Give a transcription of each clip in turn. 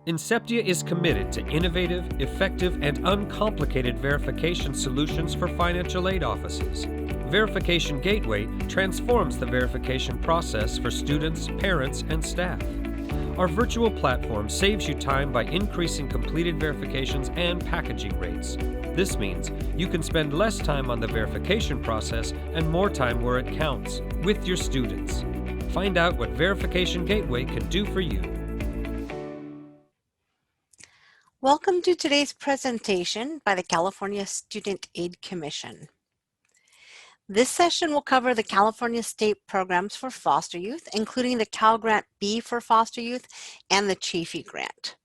Inceptia is committed to innovative, effective, and uncomplicated verification solutions for financial aid offices. Verification Gateway transforms the verification process for students, parents, and staff. Our virtual platform saves you time by increasing completed verifications and packaging rates. This means you can spend less time on the verification process and more time where it counts, with your students. Find out what Verification Gateway can do for you. Welcome to today's presentation by the California Student Aid Commission. This session will cover the California state programs for foster youth, including the Cal Grant B for foster youth and the Chafee Grant.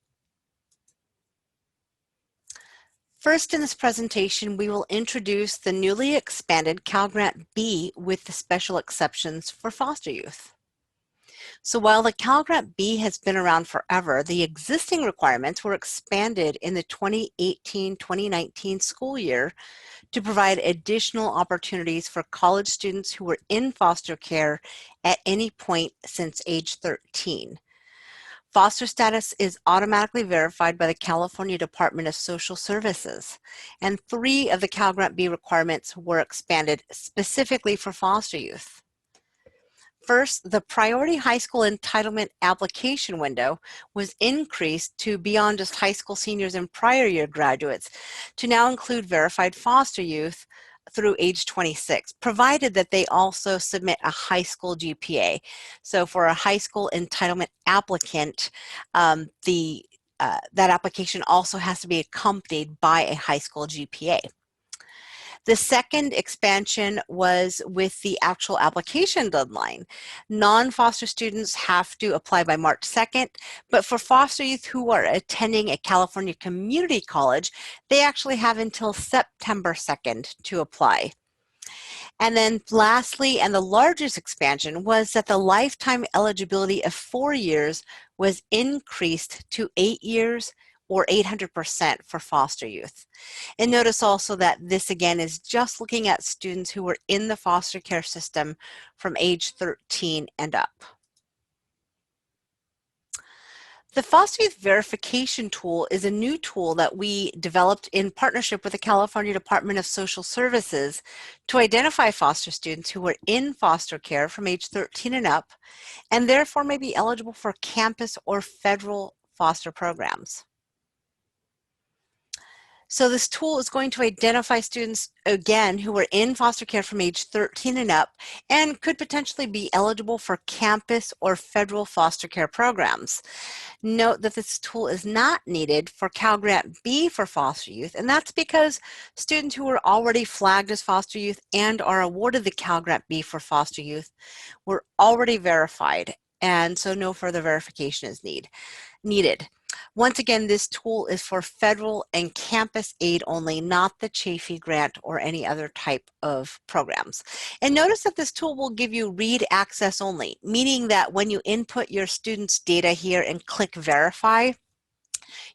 First in this presentation, we will introduce the newly expanded Cal Grant B with the special exceptions for foster youth. So while the Cal Grant B has been around forever, the existing requirements were expanded in the 2018-2019 school year to provide additional opportunities for college students who were in foster care at any point since age 13. Foster status is automatically verified by the California Department of Social Services, and 3 of the Cal Grant B requirements were expanded specifically for foster youth. First, the priority high school entitlement application window was increased to beyond just high school seniors and prior year graduates to now include verified foster youth through age 26, provided that they also submit a high school GPA. So for a high school entitlement applicant, that application also has to be accompanied by a high school GPA. The second expansion was with the actual application deadline. Non-foster students have to apply by March 2nd, but for foster youth who are attending a California community college, they actually have until September 2nd to apply. And then lastly, and the largest expansion, was that the lifetime eligibility of 4 years was increased to 8 years or 800% for foster youth. And notice also that this again is just looking at students who were in the foster care system from age 13 and up. The foster youth verification tool is a new tool that we developed in partnership with the California Department of Social Services to identify foster students who were in foster care from age 13 and up and therefore may be eligible for campus or federal foster programs. So this tool is going to identify students, again, who are in foster care from age 13 and up and could potentially be eligible for campus or federal foster care programs. Note that this tool is not needed for Cal Grant B for foster youth, and that's because students who are already flagged as foster youth and are awarded the Cal Grant B for foster youth were already verified, and so no further verification is needed. Once again, this tool is for federal and campus aid only, not the Chafee Grant or any other type of programs. And notice that this tool will give you read access only, meaning that when you input your students' data here and click verify,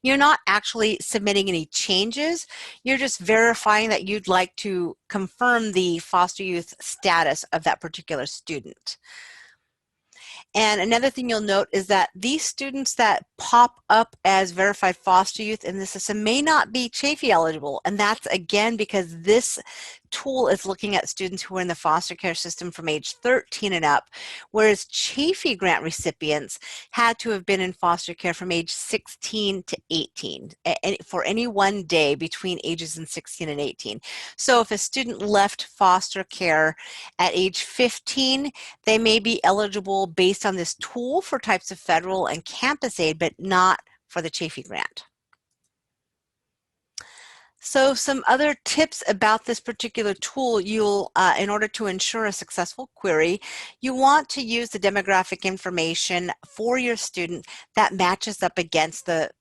you're not actually submitting any changes. You're just verifying that you'd like to confirm the foster youth status of that particular student. And another thing you'll note is that these students that pop up as verified foster youth in the system may not be Chafee eligible, and that's again because this tool is looking at students who are in the foster care system from age 13 and up, whereas Chafee Grant recipients had to have been in foster care from age 16 to 18 for any one day between ages 16 and 18. So if a student left foster care at age 15, they may be eligible based on this tool for types of federal and campus aid, but not for the Chafee Grant. So some other tips about this particular tool, in order to ensure a successful query, you want to use the demographic information for your student that matches up against the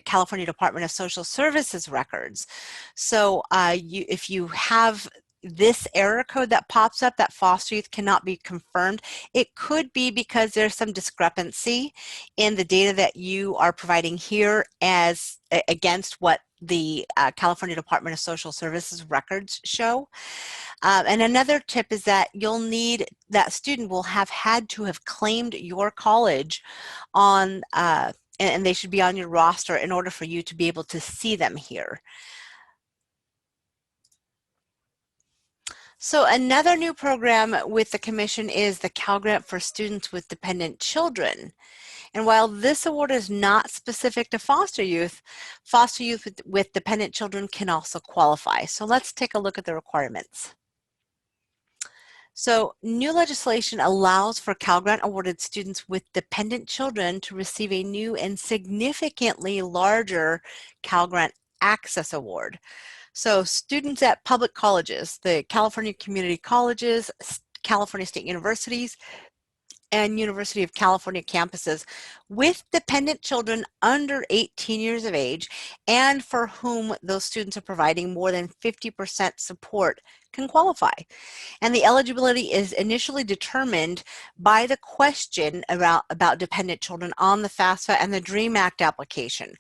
California Department of Social Services records. So if you have this error code that pops up that foster youth cannot be confirmed, it could be because there's some discrepancy in the data that you are providing here as against what the California Department of Social Services records show. And another tip is that you'll need, that student will have had to have claimed your college on and they should be on your roster in order for you to be able to see them here. So another new program with the Commission is the Cal Grant for Students with Dependent Children. And while this award is not specific to foster youth with dependent children can also qualify. So let's take a look at the requirements. So new legislation allows for Cal Grant awarded students with dependent children to receive a new and significantly larger Cal Grant Access Award. So students at public colleges, the California community colleges, California state universities, and University of California campuses with dependent children under 18 years of age and for whom those students are providing more than 50% support can qualify. And the eligibility is initially determined by the question about dependent children on the FAFSA and the DREAM Act application.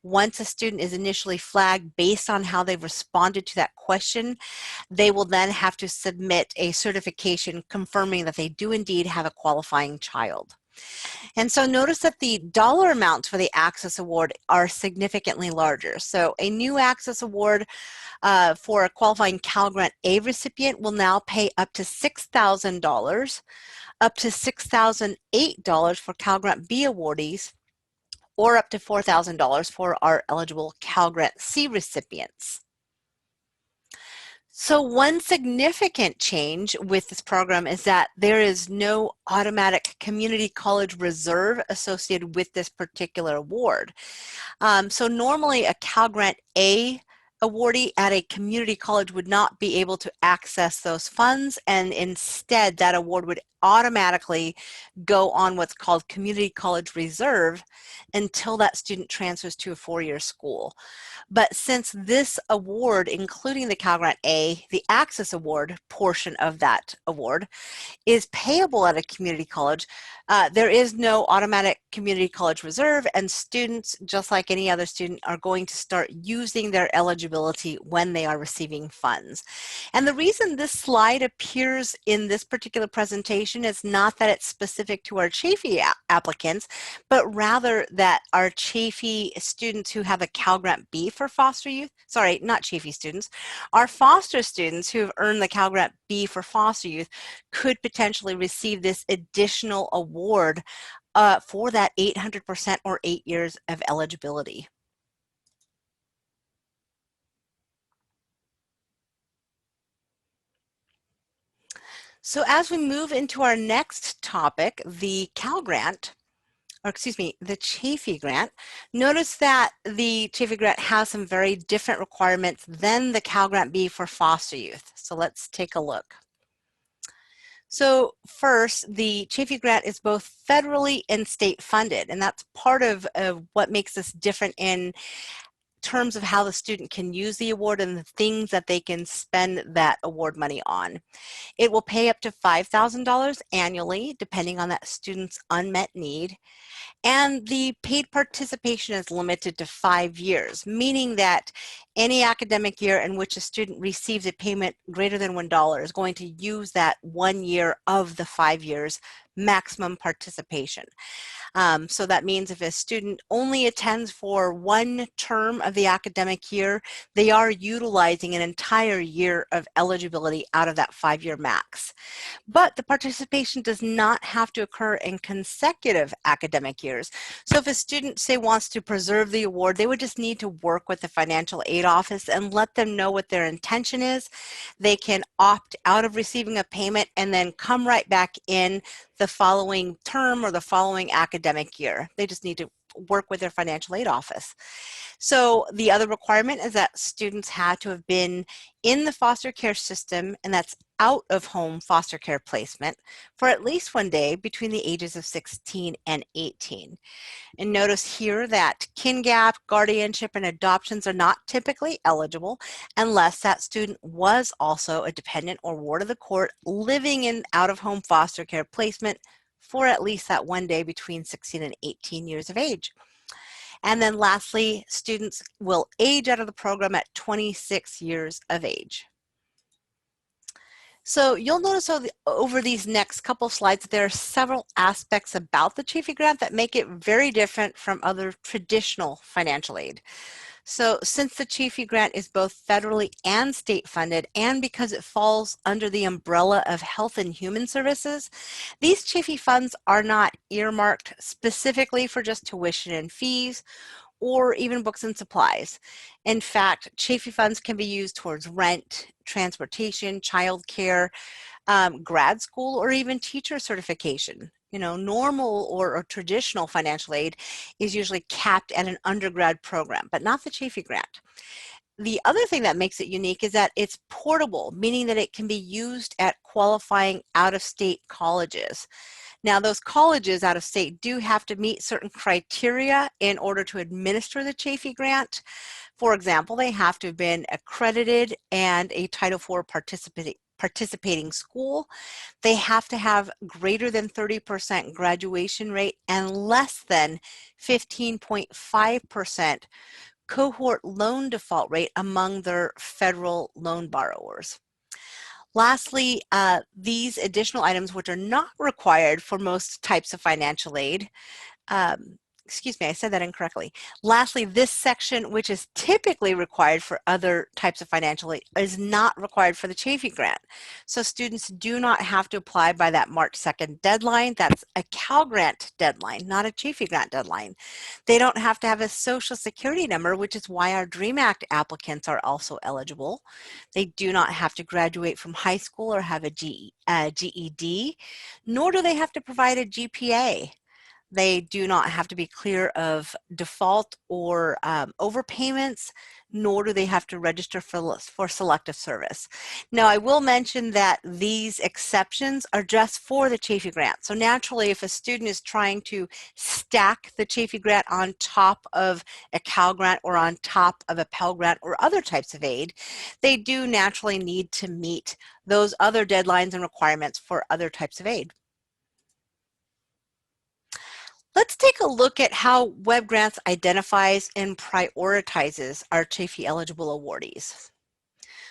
Once a student is initially flagged based on how they've responded to that question, they will then have to submit a certification confirming that they do indeed have a qualifying child. And so notice that the dollar amounts for the Access Award are significantly larger. So a new Access Award for a qualifying Cal Grant A recipient will now pay up to $6,000, up to $6,008 for Cal Grant B awardees, or up to $4,000 for our eligible Cal Grant C recipients. So one significant change with this program is that there is no automatic community college reserve associated with this particular award. So normally a Cal Grant A awardee at a community college would not be able to access those funds, and instead that award would automatically go on what's called community college reserve until that student transfers to a four-year school. But since this award, including the Cal Grant A, the Access Award portion of that award, is payable at a community college, there is no automatic community college reserve, and students, just like any other student, are going to start using their eligibility when they are receiving funds. And the reason this slide appears in this particular presentation is not that it's specific to our Chafee applicants, but rather that our Chafee students who have a Cal Grant B for foster youth, sorry, not Chafee students, our foster students who have earned the Cal Grant B for foster youth could potentially receive this additional award for that 800% or 8 years of eligibility. So as we move into our next topic, the Cal Grant, or excuse me, the Chafee Grant, notice that the Chafee Grant has some very different requirements than the Cal Grant B for foster youth. So let's take a look. So first, the Chafee Grant is both federally and state funded, and that's part of what makes this different in terms of how the student can use the award and the things that they can spend that award money on. It will pay up to $5,000 annually, depending on that student's unmet need. And the paid participation is limited to 5 years, meaning that any academic year in which a student receives a payment greater than $1 is going to use that 1 year of the 5 years maximum participation. So that means if a student only attends for one term of the academic year, they are utilizing an entire year of eligibility out of that 5-year max. But the participation does not have to occur in consecutive academic years. So if a student, say, wants to preserve the award, they would just need to work with the financial aid office and let them know what their intention is. They can opt out of receiving a payment and then come right back in the following term or the following academic year. They just need to work with their financial aid office. So the other requirement is that students had to have been in the foster care system, and that's out of home foster care placement, for at least 1 day between the ages of 16 and 18. And notice here that kin gap, guardianship, and adoptions are not typically eligible unless that student was also a dependent or ward of the court living in out-of-home foster care placement for at least that 1 day between 16 and 18 years of age. And then lastly, students will age out of the program at 26 years of age. So you'll notice over these next couple slides, there are several aspects about the Chafee Grant that make it very different from other traditional financial aid. So since the Chafee Grant is both federally and state funded, and because it falls under the umbrella of Health and Human Services, these Chafee funds are not earmarked specifically for just tuition and fees or even books and supplies. In fact, Chafee funds can be used towards rent, transportation, childcare, grad school, or even teacher certification. You know, normal or traditional financial aid is usually capped at an undergrad program, but not the Chafee Grant. The other thing that makes it unique is that it's portable, meaning that it can be used at qualifying out-of-state colleges. Now, those colleges out of state do have to meet certain criteria in order to administer the Chafee Grant. For example, they have to have been accredited and a Title IV participating school. They have to have greater than 30% graduation rate and less than 15.5% cohort loan default rate among their federal loan borrowers. Lastly, these additional items, which are not required for most types of financial aid, excuse me, I said that incorrectly. Lastly, this section, which is typically required for other types of financial aid, is not required for the Chafee Grant. So students do not have to apply by that March 2nd deadline. That's a Cal Grant deadline, not a Chafee Grant deadline. They don't have to have a social security number, which is why our DREAM Act applicants are also eligible. They do not have to graduate from high school or have a GED, nor do they have to provide a GPA. They do not have to be clear of default or overpayments, nor do they have to register for selective service. Now, I will mention that these exceptions are just for the Chafee Grant. So naturally, if a student is trying to stack the Chafee Grant on top of a Cal Grant or on top of a Pell Grant or other types of aid, they do naturally need to meet those other deadlines and requirements for other types of aid. Let's take a look at how Web Grants identifies and prioritizes our Chafee eligible awardees.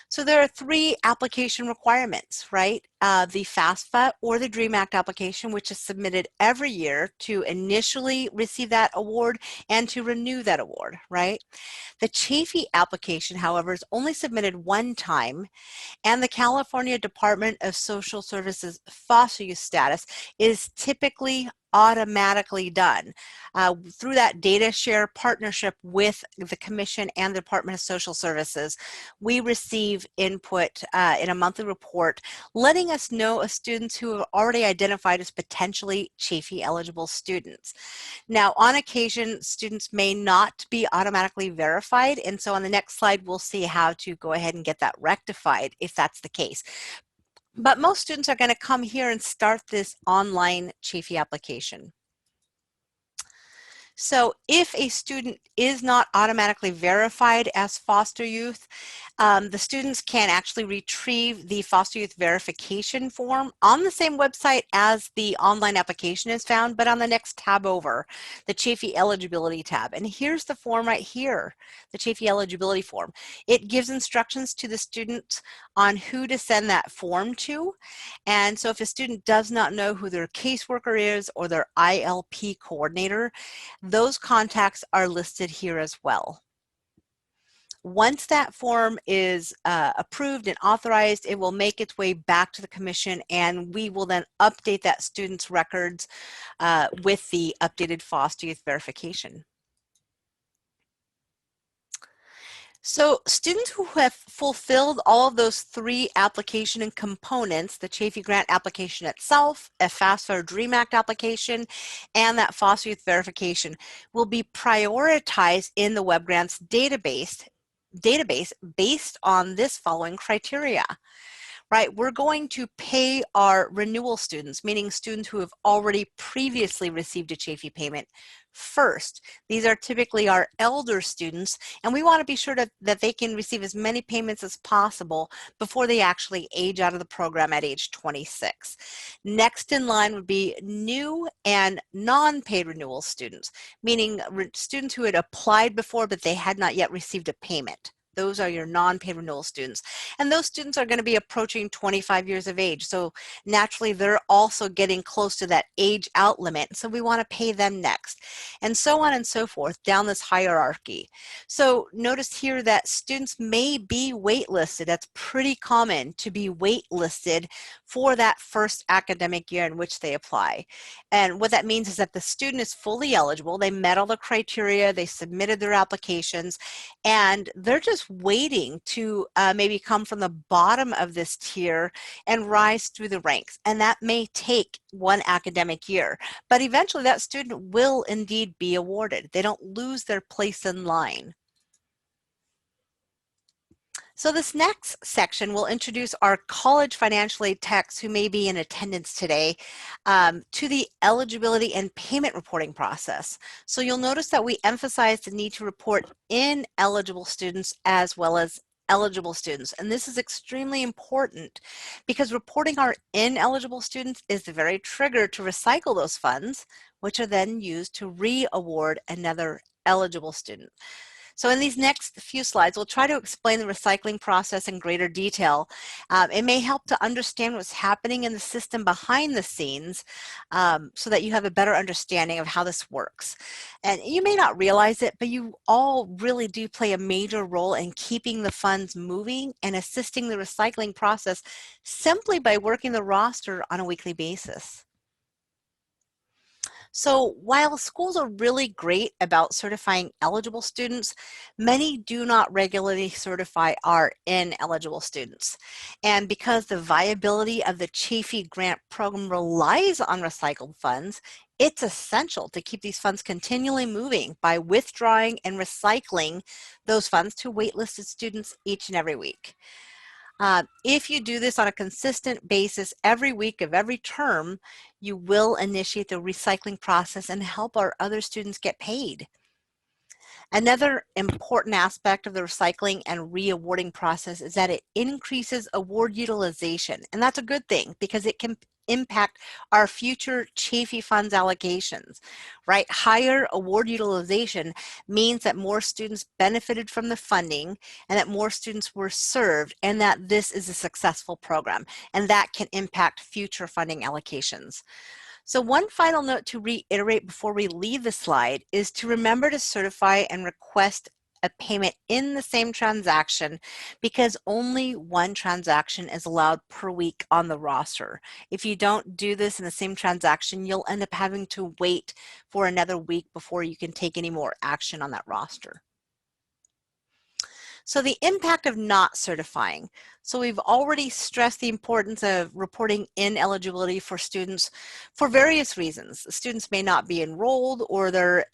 So there are three application requirements, right? The FAFSA or the DREAM Act application, which is submitted every year to initially receive that award and to renew that award, right? The Chafee application, however, is only submitted one time, and the California Department of Social Services foster youth status is typically automatically done through that data share partnership with the Commission and the Department of Social Services. We receive input in a monthly report letting us know of students who have already identified as potentially Chafee eligible students. Now, on occasion, students may not be automatically verified, and so on the next slide, we'll see how to go ahead and get that rectified if that's the case. But most students are going to come here and start this online Chafee application. So if a student is not automatically verified as foster youth, the students can actually retrieve the foster youth verification form on the same website as the online application is found, but on the next tab over, the Chafee Eligibility tab. And here's the form right here, the Chafee Eligibility form. It gives instructions to the students on who to send that form to. And so if a student does not know who their caseworker is or their ILP coordinator, those contacts are listed here as well. Once that form is approved and authorized, it will make its way back to the Commission, and we will then update that student's records with the updated foster youth verification. So students who have fulfilled all of those three application and components, the Chafee Grant application itself, a FAFSA or DREAM Act application, and that foster youth verification, will be prioritized in the Web Grants database based on this following criteria. Right, we're going to pay our renewal students, meaning students who have already previously received a Chafee payment, first. These are typically our elder students, and we want to be sure that they can receive as many payments as possible before they actually age out of the program at age 26. Next in line would be new and non-paid renewal students, meaning students who had applied before but they had not yet received a payment. Those are your non-paid renewal students. And those students are going to be approaching 25 years of age. So naturally, they're also getting close to that age out limit. So we want to pay them next. And so on and so forth down this hierarchy. So notice here that students may be waitlisted. That's pretty common to be waitlisted for that first academic year in which they apply. And what that means is that the student is fully eligible. They met all the criteria, they submitted their applications, and they're just waiting to maybe come from the bottom of this tier and rise through the ranks. And that may take one academic year, but eventually that student will indeed be awarded. They don't lose their place in line. So this next section will introduce our college financial aid techs who may be in attendance today to the eligibility and payment reporting process. So you'll notice that we emphasize the need to report ineligible students as well as eligible students. And this is extremely important because reporting our ineligible students is the very trigger to recycle those funds, which are then used to re-award another eligible student. So in these next few slides, we'll try to explain the recycling process in greater detail. It may help to understand what's happening in the system behind the scenes so that you have a better understanding of how this works. And you may not realize it, but you all really do play a major role in keeping the funds moving and assisting the recycling process simply by working the roster on a weekly basis. So while schools are really great about certifying eligible students, many do not regularly certify our ineligible students. And because the viability of the Chafee Grant program relies on recycled funds, it's essential to keep these funds continually moving by withdrawing and recycling those funds to waitlisted students each and every week. If you do this on a consistent basis every week of every term, you will initiate the recycling process and help our other students get paid. Another important aspect of the recycling and re-awarding process is that it increases award utilization. And that's a good thing because it can impact our future Chafee funds allocations, right? Higher award utilization means that more students benefited from the funding and that more students were served and that this is a successful program, and that can impact future funding allocations. So one final note to reiterate before we leave the slide is to remember to certify and request a payment in the same transaction because only one transaction is allowed per week on the roster. If you don't do this in the same transaction, you'll end up having to wait for another week before you can take any more action on that roster. So the impact of not certifying. So we've already stressed the importance of reporting ineligibility for students for various reasons. Students may not be enrolled or they're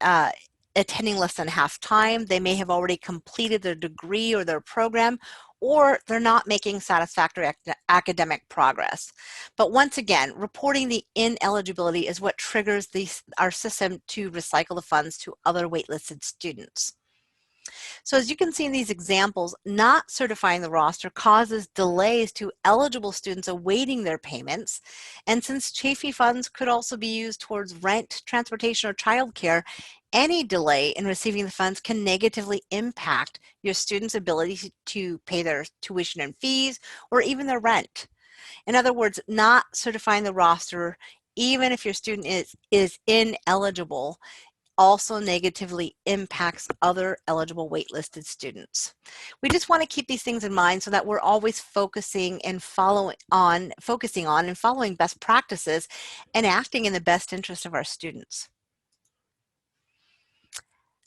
attending less than half time. They may have already completed their degree or their program, or they're not making satisfactory academic progress. But once again, reporting the ineligibility is what triggers our system to recycle the funds to other waitlisted students. So as you can see in these examples, not certifying the roster causes delays to eligible students awaiting their payments. And since Chafee funds could also be used towards rent, transportation, or childcare, any delay in receiving the funds can negatively impact your students' ability to pay their tuition and fees or even their rent. In other words, not certifying the roster, even if your student is ineligible, also negatively impacts other eligible waitlisted students. We just want to keep these things in mind so that we're always focusing and following best practices and acting in the best interest of our students.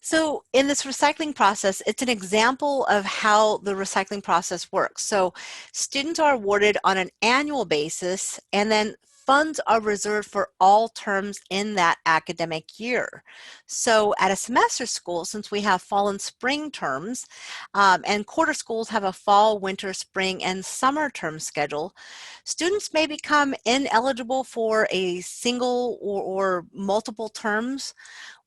So in this recycling process, it's an example of how the recycling process works. So students are awarded on an annual basis, and then funds are reserved for all terms in that academic year. So at a semester school, since we have fall and spring terms, and quarter schools have a fall, winter, spring, and summer term schedule, students may become ineligible for a single or multiple terms,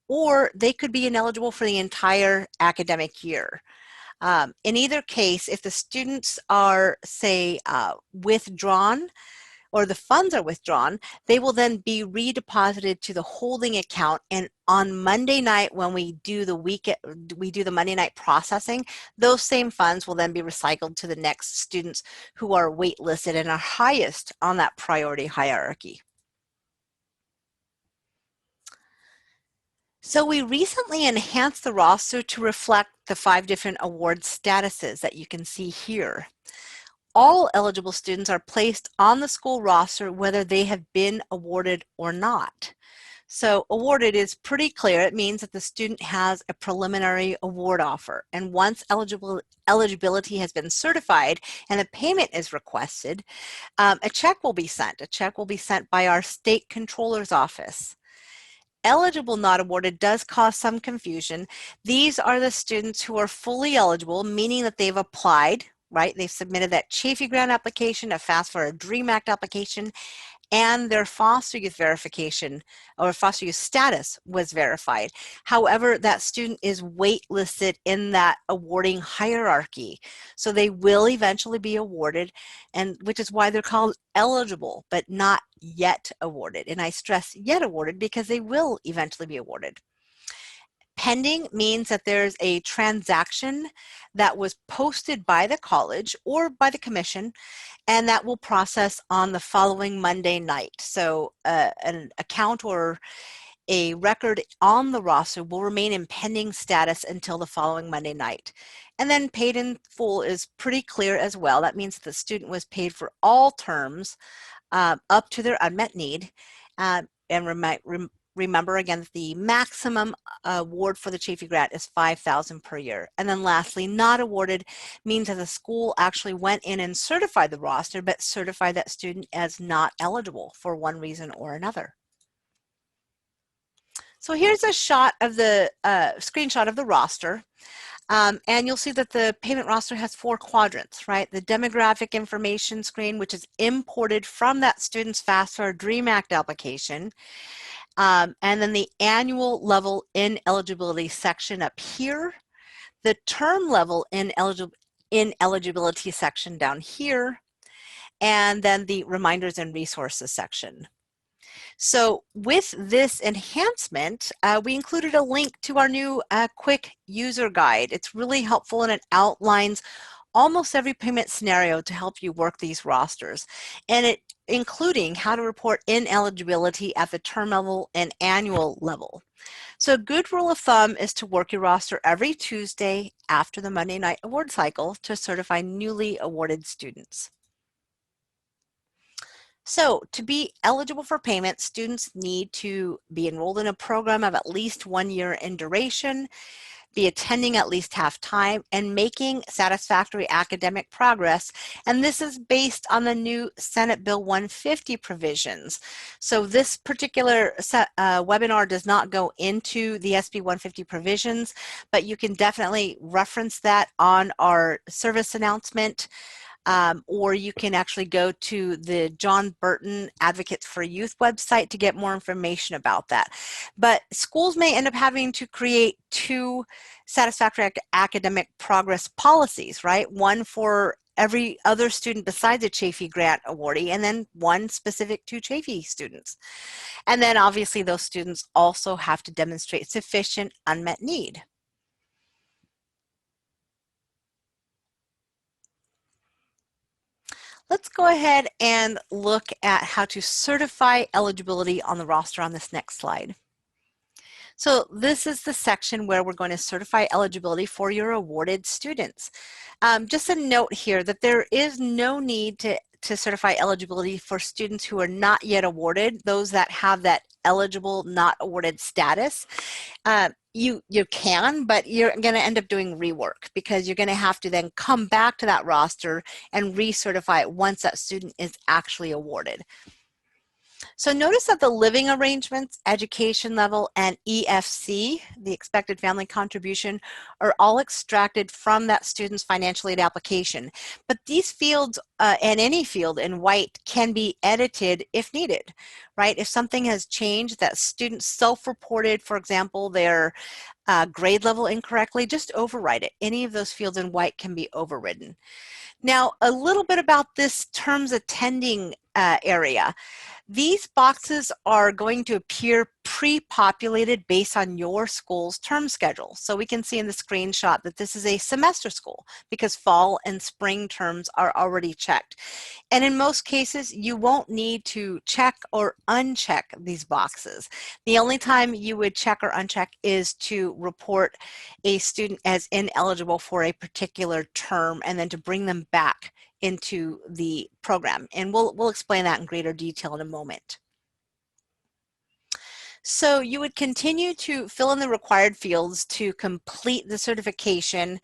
or they could be ineligible for the entire academic year. In either case, if the students are, say, withdrawn or the funds are withdrawn, they will then be redeposited to the holding account. And on Monday night, when we do the Monday night processing, those same funds will then be recycled to the next students who are waitlisted and are highest on that priority hierarchy. So we recently enhanced the roster to reflect the 5 different award statuses that you can see here. All eligible students are placed on the school roster whether they have been awarded or not. So awarded is pretty clear. It means that the student has a preliminary award offer. And once eligibility has been certified and the payment is requested, a check will be sent. A check will be sent by our state controller's office. Eligible not awarded does cause some confusion. These are the students who are fully eligible, meaning that they've applied, right? They've submitted that Chafee Grant application, a FAFSA or a DREAM Act application, and their foster youth verification or foster youth status was verified. However, that student is waitlisted in that awarding hierarchy. So they will eventually be awarded, and which is why they're called eligible, but not yet awarded. And I stress yet awarded because they will eventually be awarded. Pending means that there's a transaction that was posted by the college or by the commission, and that will process on the following Monday night. So an account or a record on the roster will remain in pending status until the following Monday night. And then paid in full is pretty clear as well. That means that the student was paid for all terms up to their unmet need. And remember again that the maximum award for the Chafee Grant is $5,000 per year. And then lastly, not awarded means that the school actually went in and certified the roster, but certified that student as not eligible for one reason or another. So here's a shot of the screenshot of the roster. And you'll see that the payment roster has 4 quadrants, right? The demographic information screen, which is imported from that student's FAFSA or DREAM Act application. And then the annual level ineligibility section up here, the term level ineligibility section down here, and then the reminders and resources section. So with this enhancement, we included a link to our new quick user guide. It's really helpful, and it outlines almost every payment scenario to help you work these rosters, and it including how to report ineligibility at the term level and annual level. So a good rule of thumb is to work your roster every Tuesday after the Monday night award cycle to certify newly awarded students. So to be eligible for payment, students need to be enrolled in a program of at least 1 year in duration, be attending at least half time, and making satisfactory academic progress. And this is based on the new Senate Bill 150 provisions. So this particular webinar does not go into the SB 150 provisions, but you can definitely reference that on our service announcement. Or you can actually go to the John Burton Advocates for Youth website to get more information about that. But schools may end up having to create 2 satisfactory academic progress policies, right? One for every other student besides a Chafee Grant awardee, and then one specific to Chafee students. And then obviously those students also have to demonstrate sufficient unmet need. Let's go ahead and look at how to certify eligibility on the roster on this next slide. So this is the section where we're going to certify eligibility for your awarded students. Just a note here that there is no need to certify eligibility for students who are not yet awarded, those that have that eligible not awarded status. You can, but you're going to end up doing rework because you're going to have to then come back to that roster and recertify it once that student is actually awarded. So notice that the living arrangements, education level, and EFC, the expected family contribution, are all extracted from that student's financial aid application. But these fields and any field in white can be edited if needed, right? If something has changed, that student self-reported, for example, their grade level incorrectly, just overwrite it. Any of those fields in white can be overridden. Now, a little bit about this terms attending area. These boxes are going to appear pre-populated based on your school's term schedule. So we can see in the screenshot that this is a semester school because fall and spring terms are already checked. And in most cases, you won't need to check or uncheck these boxes. The only time you would check or uncheck is to report a student as ineligible for a particular term and then to bring them back into the program. And we'll explain that in greater detail in a moment. So you would continue to fill in the required fields to complete the certification.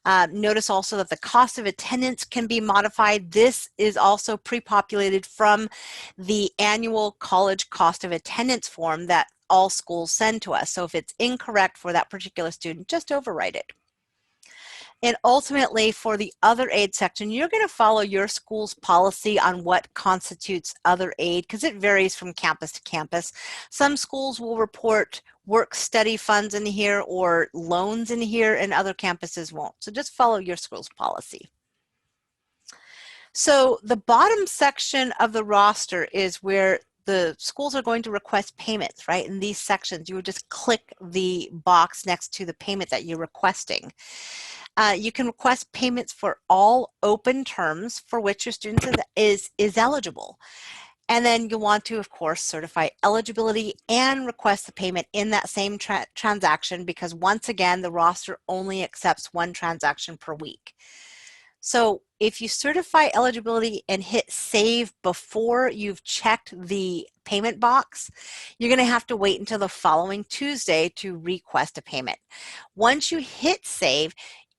Notice also that the cost of attendance can be modified. This is also pre-populated from the annual college cost of attendance form that all schools send to us. So if it's incorrect for that particular student, just overwrite it. And ultimately, for the other aid section, you're going to follow your school's policy on what constitutes other aid because it varies from campus to campus. Some schools will report work-study funds in here or loans in here, and other campuses won't. So just follow your school's policy. So the bottom section of the roster is where the schools are going to request payments, right? In these sections, you would just click the box next to the payment that you're requesting. You can request payments for all open terms for which your student is eligible. And then you'll want to, of course, certify eligibility and request the payment in that same transaction because once again, the roster only accepts one transaction per week. So if you certify eligibility and hit save before you've checked the payment box, you're going to have to wait until the following Tuesday to request a payment. Once you hit save,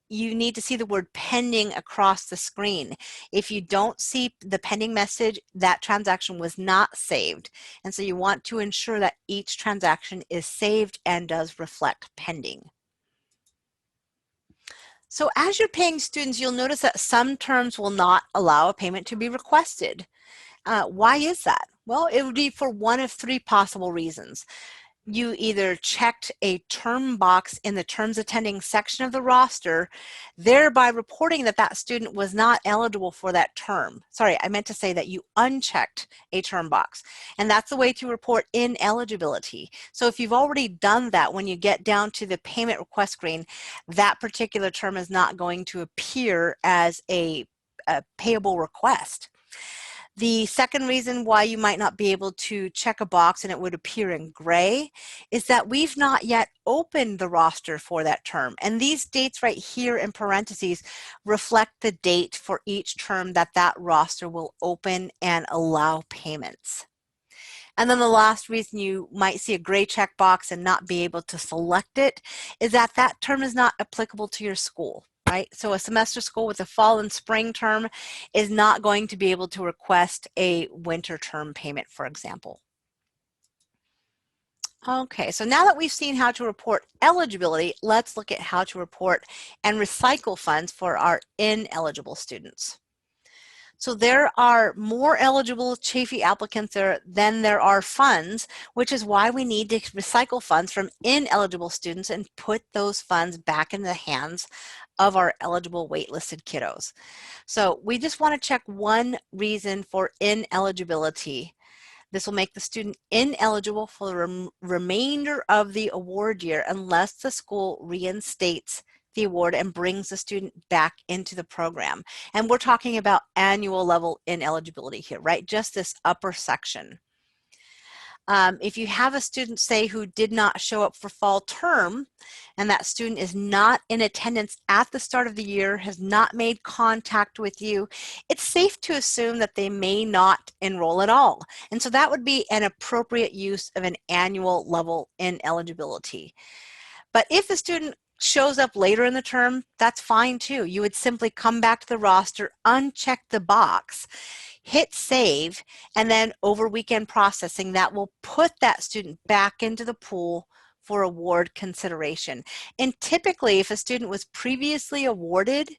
you need to see the word pending across the screen. If you don't see the pending message, that transaction was not saved. And so you want to ensure that each transaction is saved and does reflect pending. So as you're paying students, you'll notice that some terms will not allow a payment to be requested. Why is that? Well, it would be for one of three possible reasons. You either checked a term box in the terms attending section of the roster, thereby reporting that that student was not eligible for that term. Sorry, I meant to say that you unchecked a term box, and that's the way to report ineligibility. So if you've already done that, when you get down to the payment request screen, that particular term is not going to appear as a payable request. The second reason why you might not be able to check a box and it would appear in gray is that we've not yet opened the roster for that term. And these dates right here in parentheses reflect the date for each term that that roster will open and allow payments. And then the last reason you might see a gray checkbox and not be able to select it is that that term is not applicable to your school. Right? So a semester school with a fall and spring term is not going to be able to request a winter term payment, for example. Okay, so now that we've seen how to report eligibility, let's look at how to report and recycle funds for our ineligible students. So there are more eligible Chafee applicants than there are funds, which is why we need to recycle funds from ineligible students and put those funds back in the hands of our eligible waitlisted kiddos. So we just want to check one reason for ineligibility. This will make the student ineligible for the remainder of the award year unless the school reinstates the award and brings the student back into the program. And we're talking about annual level ineligibility here, right? Just this upper section. If you have a student, say, who did not show up for fall term, and that student is not in attendance at the start of the year, has not made contact with you, it's safe to assume that they may not enroll at all. And so that would be an appropriate use of an annual level ineligibility. But if the student shows up later in the term, that's fine too. You would simply come back to the roster, uncheck the box, hit save, and then over weekend processing, that will put that student back into the pool for award consideration. And typically, if a student was previously awarded,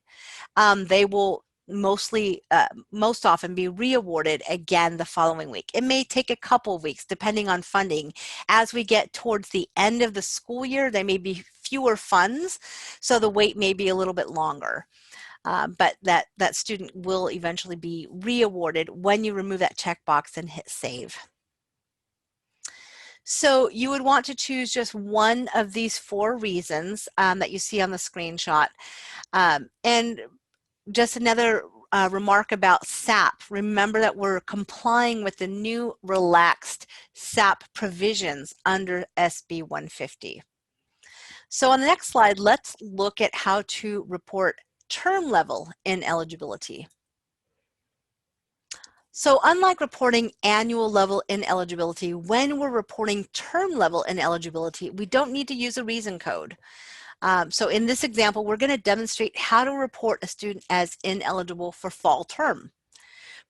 they will most often be re-awarded again the following week. It may take a couple of weeks depending on funding. As we get towards the end of the school year, there may be fewer funds, so the wait may be a little bit longer. but that student will eventually be re-awarded when you remove that checkbox and hit save. So you would want to choose just one of these 4 reasons that you see on the screenshot. And just another remark about SAP. Remember that we're complying with the new relaxed SAP provisions under SB 150. So on the next slide, let's look at how to report term level ineligibility. So unlike reporting annual level ineligibility, when we're reporting term level ineligibility, we don't need to use a reason code. So in this example, we're going to demonstrate how to report a student as ineligible for fall term.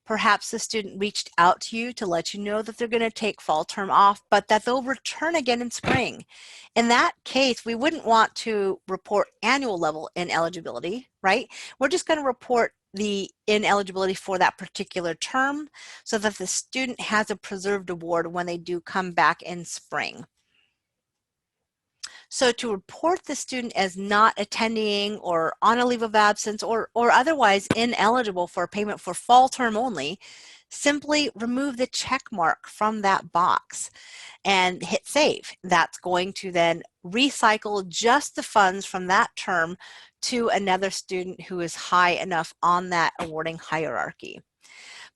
Perhaps the student reached out to you to let you know that they're going to take fall term off, but that they'll return again in spring. In that case, we wouldn't want to report annual level ineligibility, right? We're just going to report the ineligibility for that particular term so that the student has a preserved award when they do come back in spring. So to report the student as not attending or on a leave of absence or otherwise ineligible for payment for fall term only, simply remove the check mark from that box and hit save. That's going to then recycle just the funds from that term to another student who is high enough on that awarding hierarchy.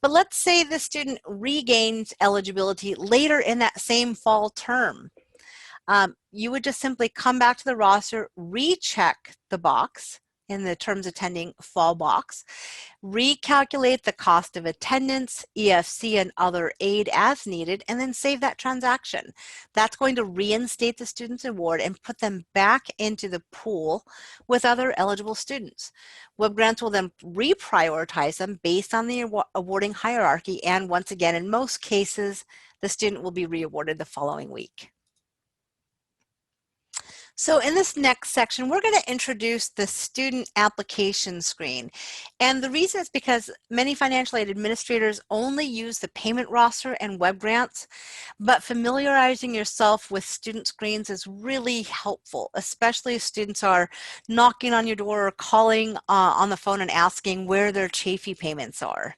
But let's say the student regains eligibility later in that same fall term. You would just simply come back to the roster, recheck the box in the terms attending fall box, recalculate the cost of attendance, EFC, and other aid as needed, and then save that transaction. That's going to reinstate the student's award and put them back into the pool with other eligible students. Web Grants will then reprioritize them based on the awarding hierarchy, and once again, in most cases, the student will be re-awarded the following week. So in this next section, we're going to introduce the student application screen. And the reason is because many financial aid administrators only use the payment roster and web grants, but familiarizing yourself with student screens is really helpful, especially if students are knocking on your door or calling on the phone and asking where their Chafee payments are.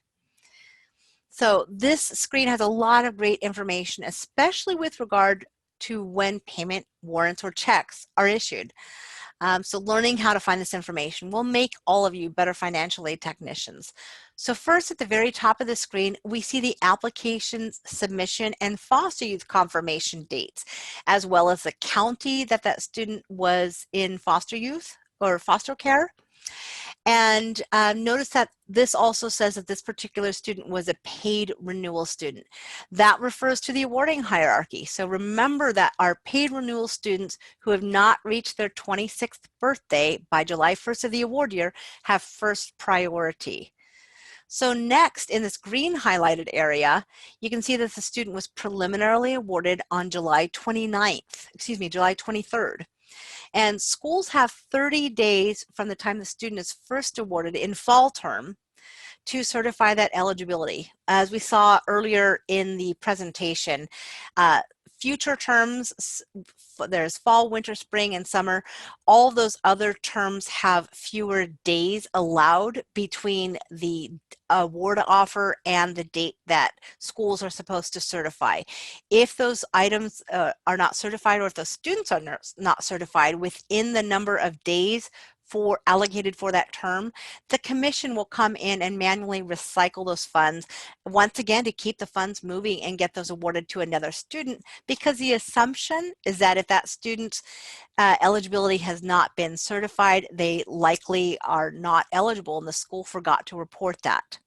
So this screen has a lot of great information, especially with regard to when payment warrants or checks are issued. So learning how to find this information will make all of you better financial aid technicians. So first, at the very top of the screen, we see the application submission and foster youth confirmation dates, as well as the county that that student was in foster youth or foster care. And notice that this also says that this particular student was a paid renewal student. That refers to the awarding hierarchy. So remember that our paid renewal students who have not reached their 26th birthday by July 1st of the award year have first priority. So next, in this green highlighted area, you can see that the student was preliminarily awarded on July 23rd. And schools have 30 days from the time the student is first awarded in fall term to certify that eligibility. As we saw earlier in the presentation, future terms, there's fall, winter, spring, and summer. All those other terms have fewer days allowed between the award offer and the date that schools are supposed to certify. If those items are not certified, or if the students are not certified within the number of days allocated for that term, the commission will come in and manually recycle those funds once again to keep the funds moving and get those awarded to another student, because the assumption is that if that student's eligibility has not been certified, they likely are not eligible and the school forgot to report that.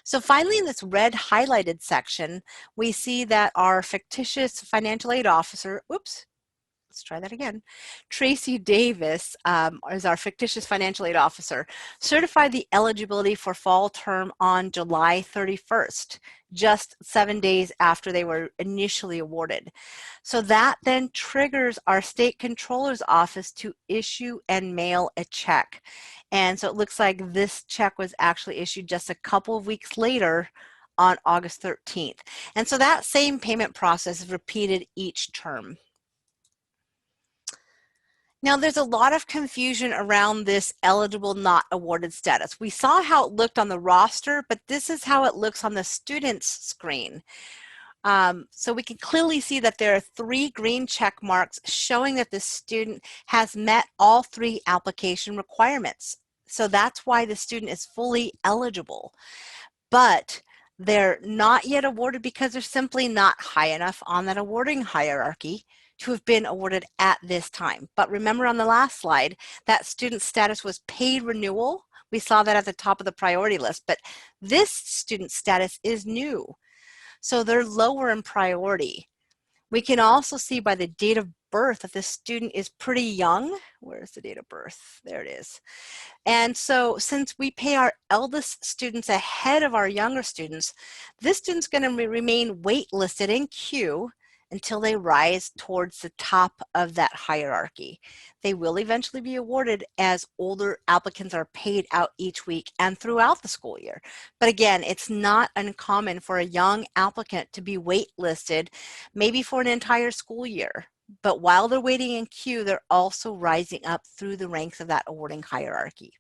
So finally, in this red highlighted section, we see that our fictitious financial aid officer, let's try that again. Tracy Davis is our fictitious financial aid officer, certified the eligibility for fall term on July 31st, just 7 days after they were initially awarded. So that then triggers our state controller's office to issue and mail a check. And so it looks like this check was actually issued just a couple of weeks later on August 13th. And so that same payment process is repeated each term. Now, there's a lot of confusion around this eligible not awarded status. We saw how it looked on the roster, but this is how it looks on the student's screen. So we can clearly see that there are 3 green check marks showing that the student has met all 3 application requirements. So that's why the student is fully eligible. But they're not yet awarded because they're simply not high enough on that awarding hierarchy to have been awarded at this time. But remember on the last slide, that student status was paid renewal. We saw that at the top of the priority list, but this student status is new. So they're lower in priority. We can also see by the date of birth that the student is pretty young. Where's the date of birth? There it is. And so since we pay our eldest students ahead of our younger students, this student's going to remain waitlisted in queue until they rise towards the top of that hierarchy. They will eventually be awarded as older applicants are paid out each week and throughout the school year. But again, it's not uncommon for a young applicant to be waitlisted maybe for an entire school year. But while they're waiting in queue, they're also rising up through the ranks of that awarding hierarchy.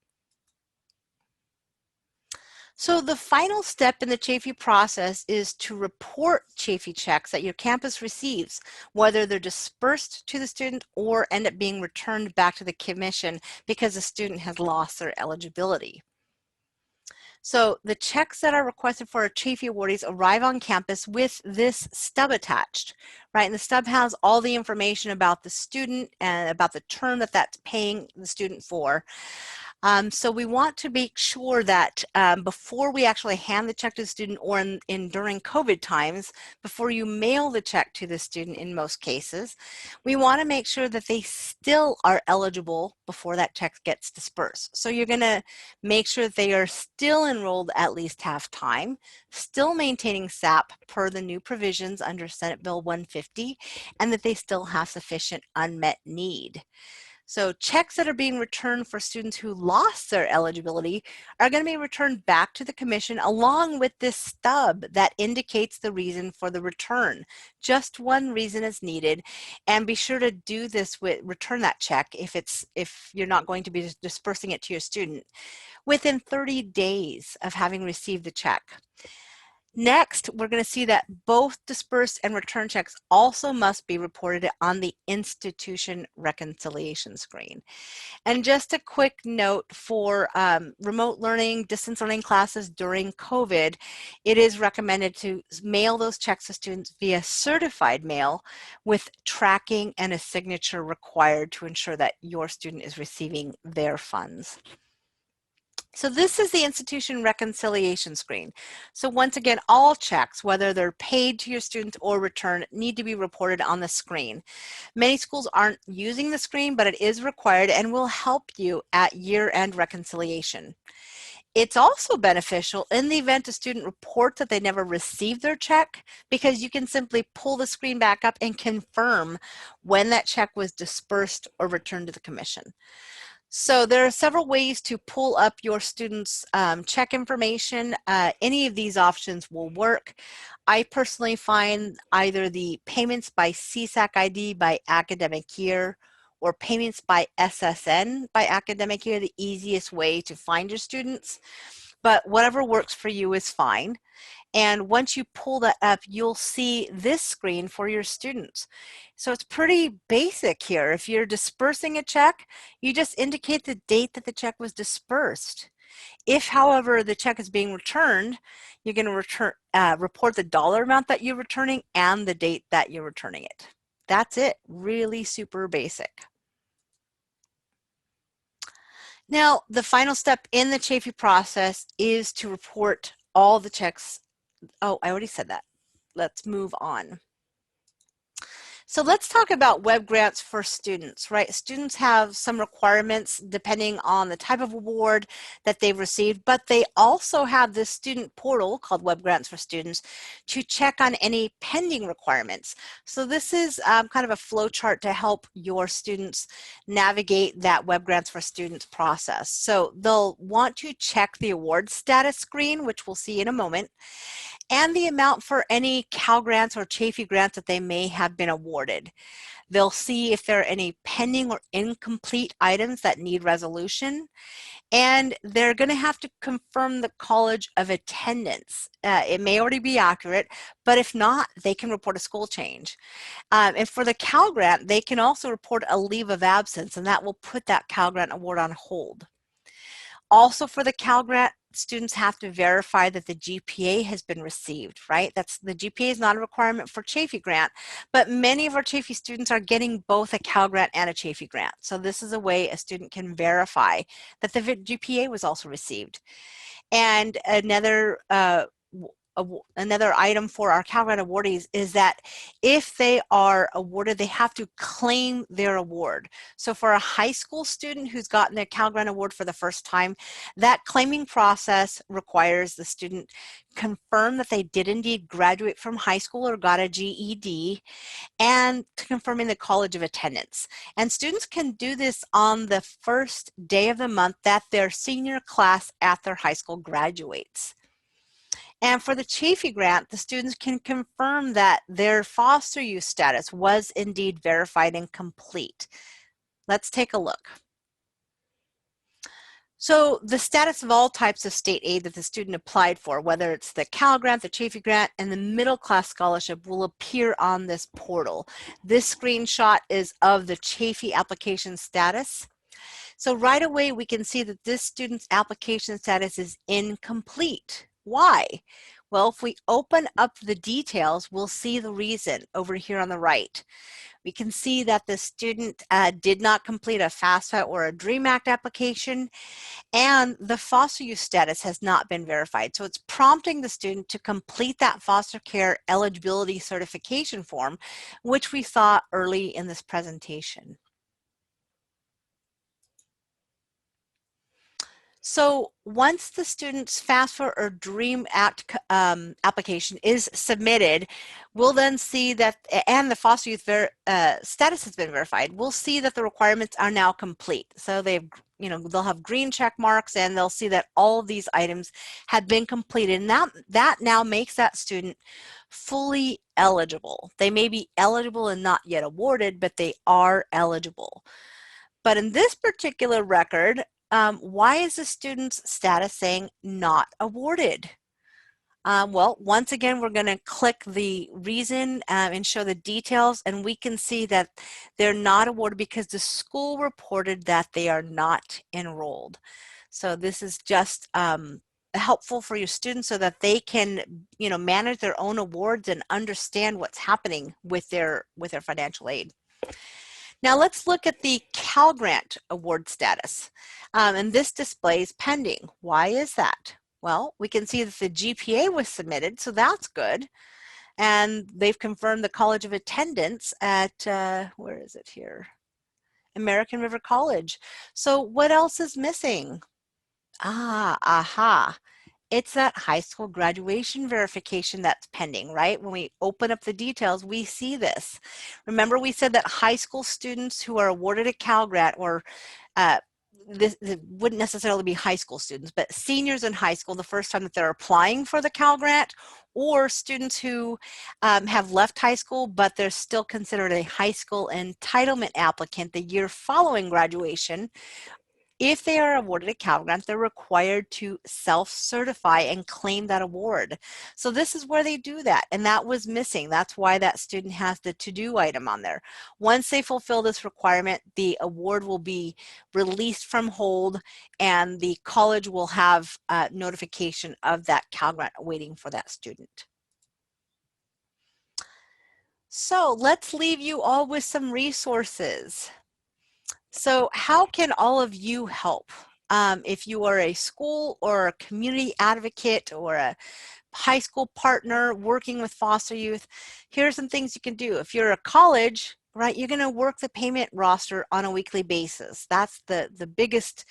So the final step in the Chafee process is to report Chafee checks that your campus receives, whether they're dispersed to the student or end up being returned back to the commission because the student has lost their eligibility. So the checks that are requested for our Chafee awardees arrive on campus with this stub attached, right? And the stub has all the information about the student and about the term that that's paying the student for. So we want to make sure that before we actually hand the check to the student, or during COVID times, before you mail the check to the student in most cases, we want to make sure that they still are eligible before that check gets dispersed. So you're going to make sure that they are still enrolled at least half time, still maintaining SAP per the new provisions under Senate Bill 150, and that they still have sufficient unmet need. So checks that are being returned for students who lost their eligibility are going to be returned back to the commission along with this stub that indicates the reason for the return. Just one reason is needed, and be sure to do this return that check if you're not going to be dispersing it to your student within 30 days of having received the check. Next, we're going to see that both dispersed and return checks also must be reported on the institution reconciliation screen. And just a quick note for remote learning, distance learning classes during COVID, it is recommended to mail those checks to students via certified mail with tracking and a signature required to ensure that your student is receiving their funds. So this is the institution reconciliation screen. So once again, all checks, whether they're paid to your students or returned, need to be reported on the screen. Many schools aren't using the screen, but it is required and will help you at year-end reconciliation. It's also beneficial in the event a student reports that they never received their check, because you can simply pull the screen back up and confirm when that check was dispersed or returned to the commission. So there are several ways to pull up your students' check information. Any of these options will work. I personally find either the payments by CSAC ID by academic year or payments by SSN by academic year the easiest way to find your students, but whatever works for you is fine. And once you pull that up, you'll see this screen for your students. So it's pretty basic here. If you're dispersing a check, you just indicate the date that the check was dispersed. If, however, the check is being returned, you're going to report the dollar amount that you're returning and the date that you're returning it. That's it. Really super basic. Now, the final step in the Chafee process is to report all the checks. Oh, I already said that. Let's move on. So let's talk about web grants for students, right? Students have some requirements depending on the type of award that they've received, but they also have this student portal called Web Grants for Students to check on any pending requirements. So this is kind of a flow chart to help your students navigate that Web Grants for Students process. So they'll want to check the award status screen, which we'll see in a moment. and the amount for any Cal Grants or Chafee Grants that they may have been awarded. They'll see if there are any pending or incomplete items that need resolution, and they're going to have to confirm the College of Attendance. It may already be accurate, but if not, they can report a school change. And for the Cal Grant, they can also report a leave of absence, and that will put that Cal Grant award on hold. Also for the Cal Grant, students have to verify that the GPA has been received, right? The GPA is not a requirement for Chafee Grant, but many of our Chafee students are getting both a Cal Grant and a Chafee Grant. So this is a way a student can verify that the GPA was also received. And another item for our Cal Grant awardees is that if they are awarded, they have to claim their award. So for a high school student who's gotten their Cal Grant award for the first time, that claiming process requires the student confirm that they did indeed graduate from high school or got a GED, and confirming the College of Attendance. And students can do this on the first day of the month that their senior class at their high school graduates. And for the Chafee Grant, the students can confirm that their foster youth status was indeed verified and complete. Let's take a look. So the status of all types of state aid that the student applied for, whether it's the Cal Grant, the Chafee Grant, and the middle class scholarship, will appear on this portal. This screenshot is of the Chafee application status. So right away we can see that this student's application status is incomplete. Why? Well, if we open up the details, we'll see the reason over here on the right. We can see that the student did not complete a FAFSA or a DREAM Act application, and the foster youth status has not been verified. So it's prompting the student to complete that foster care eligibility certification form, which we saw early in this presentation. So once the student's FAFSA or DREAM Act application is submitted, we'll then see that, and the foster youth status has been verified, we'll see that the requirements are now complete. So they've, they'll have green check marks, and they'll see that all of these items have been completed. And that now makes that student fully eligible. They may be eligible and not yet awarded, but they are eligible. But in this particular record, why is the student's status saying not awarded? Well, once again, we're going to click the reason and show the details, and we can see that they're not awarded because the school reported that they are not enrolled. So this is just helpful for your students so that they can, manage their own awards and understand what's happening with their financial aid. Now let's look at the Cal Grant award status. And this displays pending. Why is that? Well, we can see that the GPA was submitted, so that's good. And they've confirmed the College of Attendance at, where is it here? American River College. So what else is missing? It's that high school graduation verification that's pending, right? When we open up the details, we see this. Remember, we said that high school students who are awarded a Cal Grant, or this wouldn't necessarily be high school students, but seniors in high school the first time that they're applying for the Cal Grant, or students who have left high school but they're still considered a high school entitlement applicant the year following graduation. If they are awarded a Cal Grant, they're required to self-certify and claim that award. So this is where they do that, and that was missing. That's why that student has the to-do item on there. Once they fulfill this requirement, the award will be released from hold, and the college will have notification of that Cal Grant waiting for that student. So let's leave you all with some resources. So how can all of you help? If you are a school or a community advocate or a high school partner working with foster youth, here are some things you can do. If you're a college, right, you're going to work the payment roster on a weekly basis. That's the biggest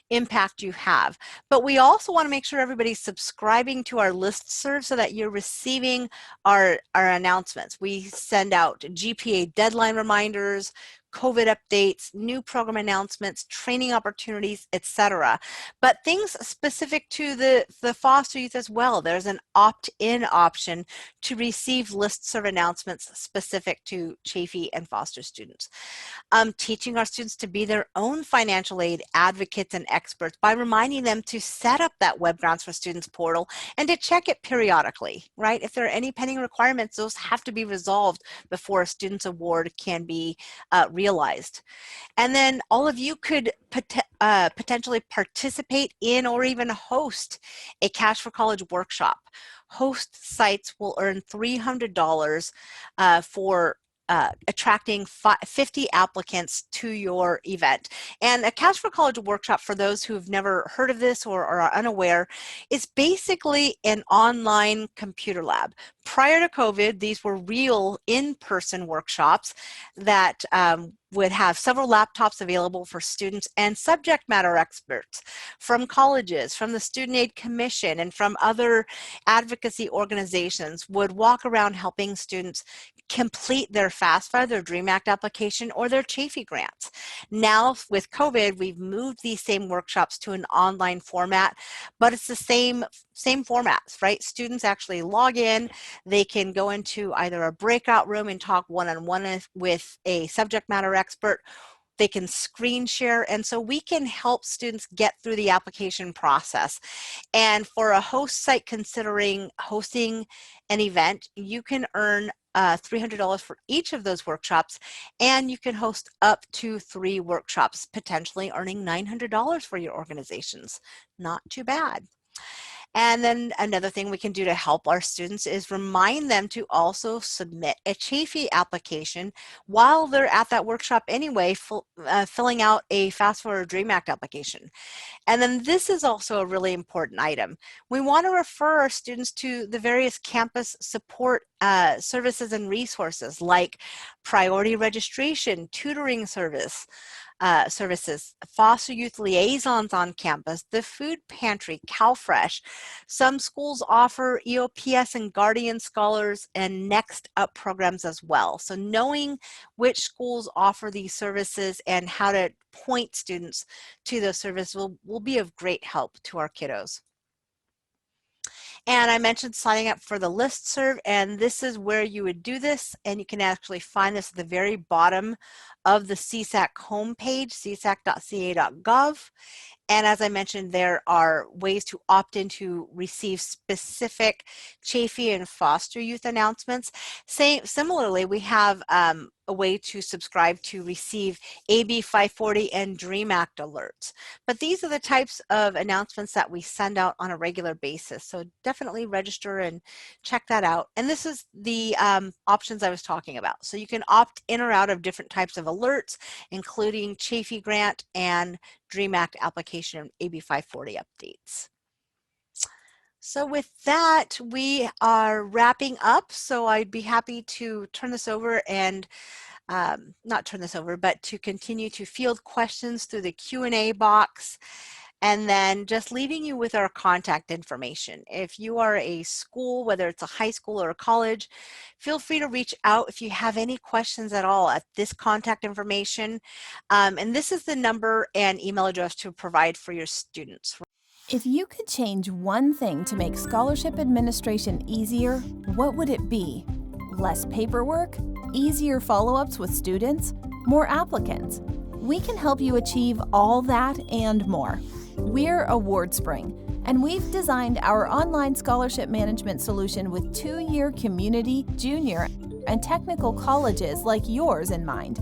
impact you have. But we also want to make sure everybody's subscribing to our listserv so that you're receiving our announcements. We send out GPA deadline reminders, COVID updates, new program announcements, training opportunities, etc. But things specific to the foster youth as well. There's an opt-in option to receive listserv announcements specific to Chafee and foster students. Teaching our students to be their own financial aid advocates and experts by reminding them to set up that Web Grants for Students portal and to check it periodically, right? If there are any pending requirements, those have to be resolved before a student's award can be realized. And then all of you could potentially participate in or even host a Cash for College workshop. Host sites will earn $300 for attracting 50 applicants to your event. And a Cash for College workshop, for those who've never heard of this or are unaware, is basically an online computer lab. Prior to COVID, these were real in-person workshops that would have several laptops available for students and subject matter experts from colleges, from the Student Aid Commission, and from other advocacy organizations would walk around helping students complete their FAFSA, their DREAM Act application, or their Chafee grants. Now with COVID, we've moved these same workshops to an online format, but it's the same formats, right? Students actually log in, they can go into either a breakout room and talk one-on-one with a subject matter expert. They can screen share, and so we can help students get through the application process. And for a host site considering hosting an event, you can earn $300 for each of those workshops, and you can host up to 3 workshops, potentially earning $900 for your organizations. Not too bad. And then another thing we can do to help our students is remind them to also submit a Chafee application while they're at that workshop anyway, filling out a FAFSA or DREAM Act application. And then this is also a really important item. We want to refer our students to the various campus support services and resources like priority registration, tutoring services, foster youth liaisons on campus, the food pantry, CalFresh. Some schools offer EOPS and Guardian Scholars and Next Up programs as well. So knowing which schools offer these services and how to point students to those services will be of great help to our kiddos. And I mentioned signing up for the listserv, and this is where you would do this, and you can actually find this at the very bottom of the CSAC homepage, csac.ca.gov. And as I mentioned, there are ways to opt in to receive specific Chafee and foster youth announcements. Similarly, we have a way to subscribe to receive AB 540 and DREAM Act alerts. But these are the types of announcements that we send out on a regular basis. So definitely register and check that out. And this is the options I was talking about. So you can opt in or out of different types of alerts, including Chafee Grant and DREAM Act application and AB 540 updates. So with that, we are wrapping up. So I'd be happy to turn this over and not turn this over, but to continue to field questions through the Q&A box. And then just leaving you with our contact information. If you are a school, whether it's a high school or a college, feel free to reach out if you have any questions at all at this contact information. And this is the number and email address to provide for your students. If you could change one thing to make scholarship administration easier, what would it be? Less paperwork? Easier follow-ups with students? More applicants? We can help you achieve all that and more. We're AwardSpring, and we've designed our online scholarship management solution with 2-year community, junior, and technical colleges like yours in mind.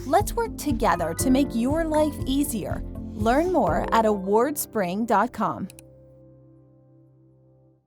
Let's work together to make your life easier. Learn more at awardspring.com.